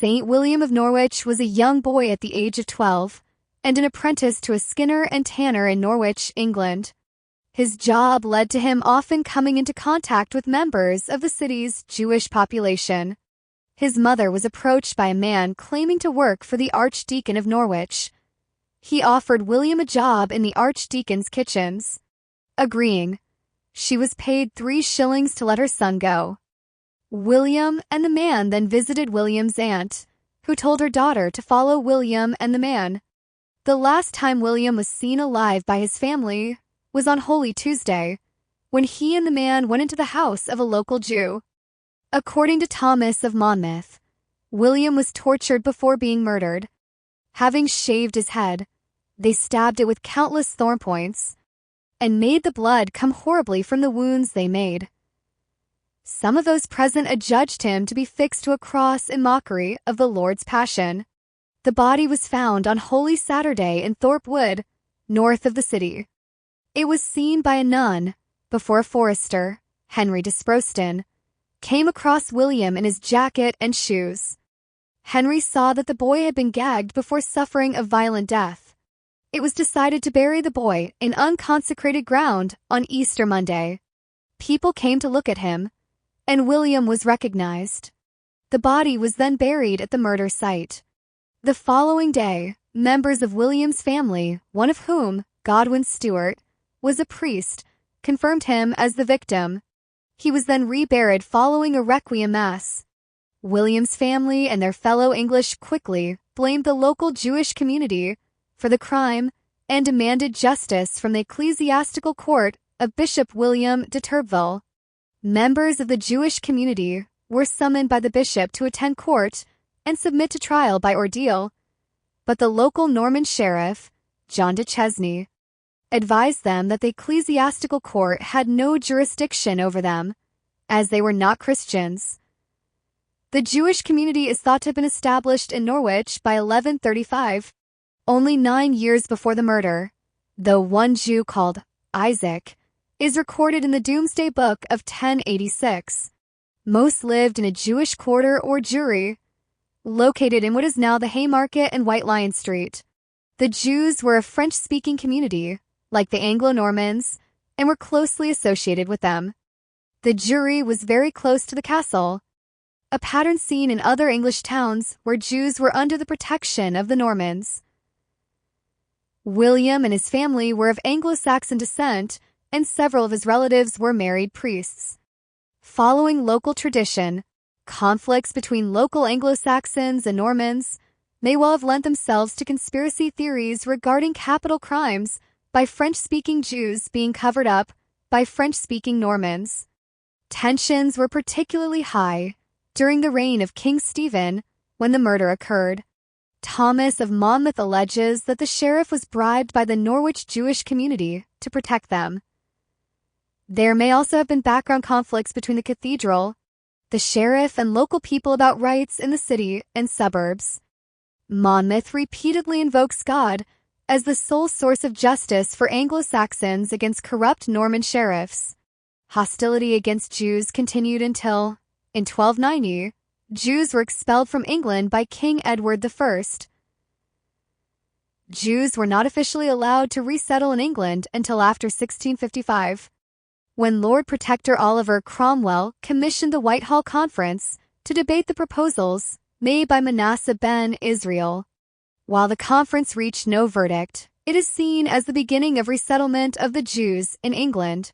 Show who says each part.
Speaker 1: Saint William of Norwich was a young boy at the age of 12 and an apprentice to a skinner and tanner in Norwich, England. His job led to him often coming into contact with members of the city's Jewish population. His mother was approached by a man claiming to work for the Archdeacon of Norwich. He offered William a job in the Archdeacon's kitchens. Agreeing, she was paid 3 shillings to let her son go. William and the man then visited William's aunt, who told her daughter to follow William and the man. The last time William was seen alive by his family was on Holy Tuesday, when he and the man went into the house of a local Jew. According to Thomas of Monmouth, William was tortured before being murdered. Having shaved his head, they stabbed it with countless thorn points and made the blood come horribly from the wounds they made. Some of those present adjudged him to be fixed to a cross in mockery of the Lord's Passion. The body was found on Holy Saturday in Thorpe Wood, north of the city. It was seen by a nun before a forester, Henry de Sproston, came across William in his jacket and shoes. Henry saw that the boy had been gagged before suffering a violent death. It was decided to bury the boy in unconsecrated ground on Easter Monday. People came to look at him, and William was recognized. The body was then buried at the murder site. The following day, members of William's family, one of whom, Godwin Stewart, was a priest, confirmed him as the victim. He was then reburied following a requiem mass. William's family and their fellow English quickly blamed the local Jewish community for the crime and demanded justice from the ecclesiastical court of Bishop William de Turbeville. Members of the Jewish community were summoned by the bishop to attend court and submit to trial by ordeal, but the local Norman sheriff, John de Chesney, advised them that the ecclesiastical court had no jurisdiction over them, as they were not Christians. The Jewish community is thought to have been established in Norwich by 1135, only 9 years before the murder, though one Jew called Isaac is recorded in the Domesday Book of 1086. Most lived in a Jewish quarter or Jewry, located in what is now the Haymarket and White Lion Street. The Jews were a French-speaking community, like the Anglo-Normans, and were closely associated with them. The Jewry was very close to the castle, a pattern seen in other English towns where Jews were under the protection of the Normans. William and his family were of Anglo-Saxon descent, and several of his relatives were married priests. Following local tradition, conflicts between local Anglo-Saxons and Normans may well have lent themselves to conspiracy theories regarding capital crimes by French-speaking Jews being covered up by French-speaking Normans. Tensions were particularly high during the reign of King Stephen when the murder occurred. Thomas of Monmouth alleges that the sheriff was bribed by the Norwich Jewish community to protect them. There may also have been background conflicts between the cathedral, the sheriff, and local people about rights in the city and suburbs. Monmouth repeatedly invokes God as the sole source of justice for Anglo-Saxons against corrupt Norman sheriffs. Hostility against Jews continued until, in 1290, Jews were expelled from England by King Edward I. Jews were not officially allowed to resettle in England until after 1655, when Lord Protector Oliver Cromwell commissioned the Whitehall Conference to debate the proposals made by Manasseh ben Israel. While the conference reached no verdict, it is seen as the beginning of resettlement of the Jews in England.